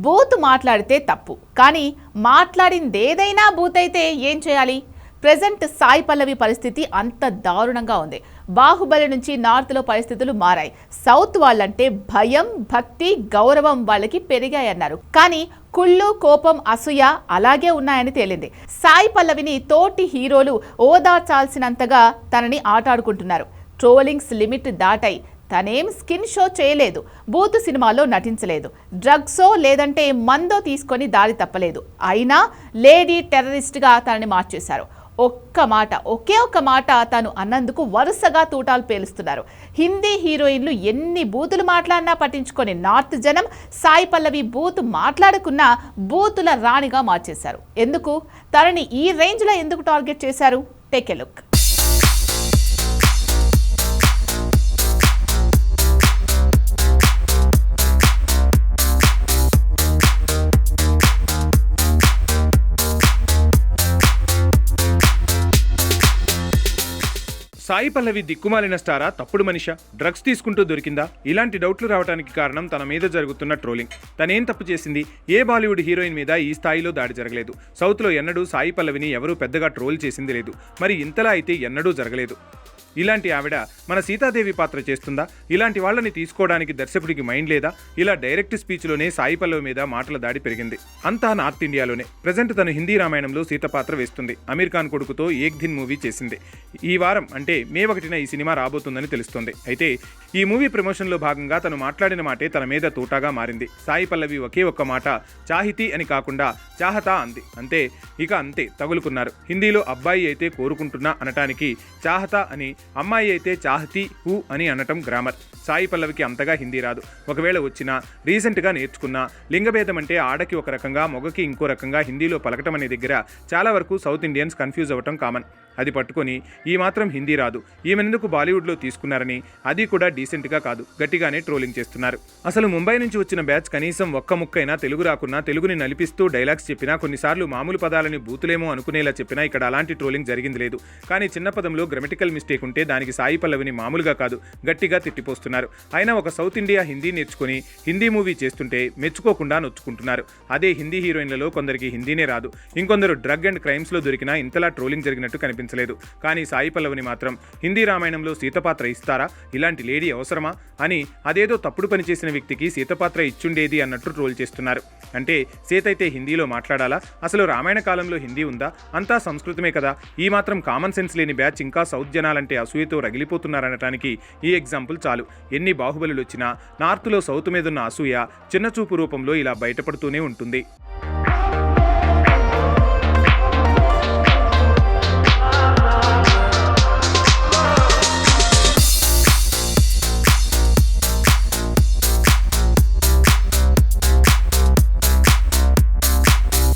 Booth మాట్లాడితే తప్పు, కానీ మాట్లాడిందేదైనా బూత్ అయితే ఏం చేయాలి? ప్రెజెంట్ సాయి పల్లవి పరిస్థితి అంత దారుణంగా ఉంది. బాహుబలి నుంచి నార్త్లో పరిస్థితులు మారాయి. సౌత్ వాళ్ళంటే భయం, భక్తి, గౌరవం వాళ్ళకి పెరిగాయన్నారు. కానీ కుళ్ళు, కోపం, అసూయ అలాగే ఉన్నాయని తేలింది. సాయి పల్లవిని తోటి హీరోలు ఓదార్చాల్సినంతగా తనని ఆటాడుకుంటున్నారు. Trollings limit దాటాయి. తనేం స్కిన్ షో చేయలేదు, బూత్ సినిమాలో నటించలేదు, డ్రగ్సో లేదంటే మందో తీసుకొని దారి తప్పలేదు. అయినా లేడీ టెర్రరిస్ట్గా తనని మార్చేశారు. ఒకే ఒక్క మాట తను అన్నందుకు వరుసగా తూటాలు పేలుస్తున్నారు. హిందీ హీరోయిన్లు ఎన్ని బూతులు మాట్లాడినా పట్టించుకొని నార్త్ జనం సాయి పల్లవి బూత్ మాట్లాడుకున్నా బూతుల రాణిగా మార్చేశారు. ఎందుకు? తనని ఈ రేంజ్లో ఎందుకు టార్గెట్ చేశారు? Take a look. Sai Pallavi దిక్కుమాలిన స్టారా, తప్పుడు మనిషా, డ్రగ్స్ తీసుకుంటూ దొరికిందా? ఇలాంటి డౌట్లు రావడానికి కారణం తన మీద జరుగుతున్న ట్రోలింగ్. తనేం తప్పు చేసింది? ఏ బాలీవుడ్ హీరోయిన్ మీద ఈ స్థాయిలో దాడి జరగలేదు. సౌత్లో ఎన్నడూ సాయి పల్లవిని ఎవరూ పెద్దగా ట్రోల్ చేసింది లేదు. మరి ఇంతలా అయితే ఎన్నడూ జరగలేదు. ఇలాంటి ఆవిడ మన సీతాదేవి పాత్ర చేస్తుందా? ఇలాంటి వాళ్ళని తీసుకోవడానికి దర్శకుడికి మైండ్ లేదా? ఇలా డైరెక్ట్ స్పీచ్లోనే సాయి పల్లవి మీద మాటల దాడి పెరిగింది. అంతా నార్త్ ఇండియాలోనే. ప్రజెంట్ తను హిందీ రామాయణంలో సీత పాత్ర వేస్తుంది. అమీర్ ఖాన్ కొడుకుతో ఏక్ దిన్ మూవీ చేసింది. ఈ వారం అంటే మే 1న ఈ సినిమా రాబోతుందని తెలుస్తోంది. అయితే ఈ మూవీ ప్రమోషన్లో భాగంగా తను మాట్లాడిన మాటే తన మీద తూటాగా మారింది. సాయి పల్లవి ఒకే ఒక్క మాట చాహితి అని కాకుండా చాహతా అంది. అంతే తగులుకున్నారు. హిందీలో అబ్బాయి అయితే కోరుకుంటున్నా అనటానికి చాహతా అని, అమ్మాయి అయితే చాహతీ హూ అని అనటం గ్రామర్. సాయి పల్లవికి అంతగా హిందీ రాదు. ఒకవేళ వచ్చినా రీసెంట్గా నేర్చుకున్నా. లింగభేదం అంటే ఆడకి ఒక రకంగా, మొగకి ఇంకో రకంగా హిందీలో పలకటం అనే దగ్గర చాలా వరకు సౌత్ ఇండియన్స్ కన్ఫ్యూజ్ అవ్వటం కామన్. అది పట్టుకొని ఈ మాత్రం హిందీ రాదు, ఈమెనెందుకు బాలీవుడ్లో తీసుకున్నారని, అది కూడా డీసెంట్గా కాదు, గట్టిగానే ట్రోలింగ్ చేస్తున్నారు. అసలు ముంబై నుంచి వచ్చిన బ్యాచ్ కనీసం ఒక్క ముక్కైనా తెలుగు రాకున్నా తెలుగుని నలిపిస్తూ డైలాగ్స్ చెప్పినా, కొన్నిసార్లు మామూలు పదాలని బూతులేమో అనుకునేలా చెప్పినా ఇక్కడ అలాంటి ట్రోలింగ్ జరిగింది లేదు. కానీ చిన్న పదంలో గ్రామటికల్ మిస్టేక్ ఉంటే దానికి సాయి పల్లవిని మామూలుగా కాదు గట్టిగా తిట్టిపోస్తున్నారు. అయినా ఒక సౌత్ ఇండియా హిందీ నేర్చుకుని హిందీ మూవీ చేస్తుంటే మెచ్చుకోకుండా నొచ్చుకుంటున్నారు. అదే హిందీ హీరోయిన్లలో కొందరికి హిందీనే రాదు. ఇంకొందరు డ్రగ్ అండ్ క్రైమ్స్లో దొరికినా ఇంతలా ట్రోలింగ్ జరిగినట్టు కనిపించలేదు. కానీ సాయి పల్లవిని మాత్రం హిందీ రామాయణంలో సీతపాత్ర ఇస్తారా? ఇలాంటి లేడీ అవసరమా అని అదేదో తప్పుడు పని చేసిన వ్యక్తికి సీతపాత్ర ఇచ్చుండేది అన్నట్టు ట్రోల్ చేస్తున్నారు. అంటే సీత అయితే హిందీలో మాట్లాడాలా? అసలు రామాయణ కాలంలో హిందీ ఉందా? అంతా సంస్కృతమే కదా. ఈ మాత్రం కామన్ సెన్స్ లేని బ్యాచ్ ఇంకా సౌత్ జనాలంటే అసూయతో రగిలిపోతున్నారనటానికి ఈ ఎగ్జాంపుల్ చాలు. ఎన్ని బాహుబలులు వచ్చినా నార్త్లో సౌత్ మీదున్న అసూయ చిన్నచూపు రూపంలో ఇలా బయటపడుతూనే ఉంటుంది.